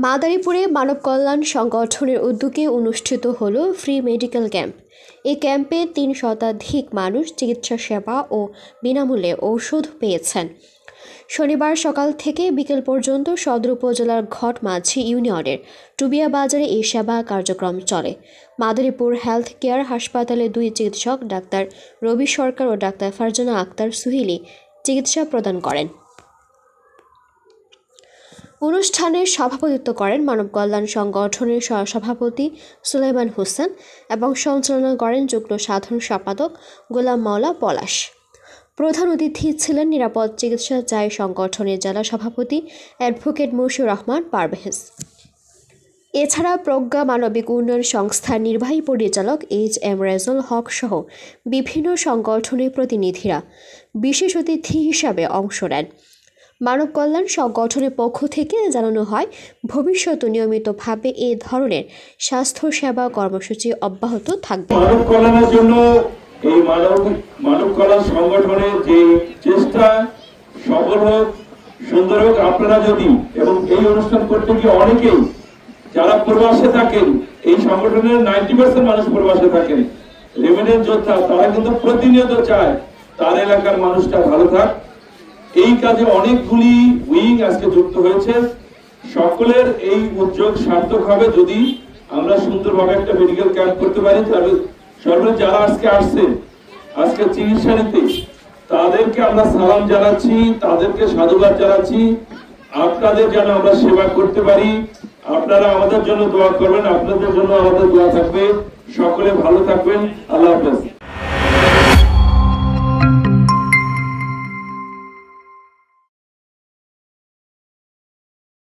মাদারীপুরে মানব কল্যাণ সংগঠনের উদ্যোগে অনুষ্ঠিত হলো ফ্রি মেডিকেল ক্যাম্প। এই ক্যাম্পে ৩ শতাধিক মানুষ চিকিৎসা সেবা ও বিনামূল্যে ঔষধ পেয়েছেন। শনিবার সকাল থেকে বিকেল পর্যন্ত সদর উপজেলার ঘটমাঝি ইউনিয়নের টুবিয়া বাজারে এই সেবা কার্যক্রম চলে। মাদারীপুর হেলথ কেয়ার হাসপাতালে 2 চিকিৎসক ডাক্তার রবি সরকার ও ডাক্তার ফারজানা আক্তার সুহিলি চিকিৎসা প্রদান করেন। অনুষ্ঠানে সভাপতিত্ব করেন মানব কল্যাণ সংগঠনের সহসভাপতি সুলাইমান হোসেন এবং সঞ্চালনা করেন যুগ্ম সাধারণ সম্পাদক গোলাম মাওলা পলাশ। প্রধান অতিথি ছিলেন নিরাপদ চিকিৎসা চাই সংগঠনের জেলা সভাপতি অ্যাডভোকেট মশিউর রহমান পারভেজ। এছাড়া প্রজ্ঞা মানবিক উন্নয়ন সংস্থার নির্বাহী পরিচালক HM রেজল হক সহ বিভিন্ন সংগঠনের প্রতিনিধিরা বিশেষ অতিথি হিসাবে অংশ নেন। মানব কল্যাণ সংগঠনের পক্ষ থেকে জানানো হয়, ভবিষ্যতে নিয়মিতভাবে এই ধরনের স্বাস্থ্য সেবা কর্মসূচি অব্যাহত থাকবে। মানব কল্যাণের জন্য এই মানব কল্যাণ সংগঠনের যে চেষ্টা সফল হোক, সুন্দর হোক। আপনারা যদি এবং এই অনুষ্ঠান করতে গিয়ে অনেকেই যারা প্রবাসে থাকেন, এই সংগঠনের 90% মানুষ প্রবাসে থাকেন, রেমিটেন্স যোদ্ধা, তারা কিন্তু প্রতিনিয়ত চায় তার এলাকার মানুষটা ভালো থাক। এই কাজে অনেকগুলি উইং আজকে যুক্ত হয়েছে। সকলের এই উদ্যোগ সার্থক হবে যদি আমরা সুন্দরভাবে একটা মেডিকেল ক্যাম্প করতে পারি। তবে সর্বশেষ যারা আজকে চিকিৎসা নিতে, তাদেরকে আমরা সালাম জানাচ্ছি, তাদেরকে সাধুবাদ জানাচ্ছি। আপনাদের যেন আমরা সেবা করতে পারি। আপনারা আমাদের জন্য দোয়া করবেন, আপনাদের জন্য আমাদের দোয়া থাকবে। সকলে ভালো থাকবেন। আল্লাহ হাফেজ।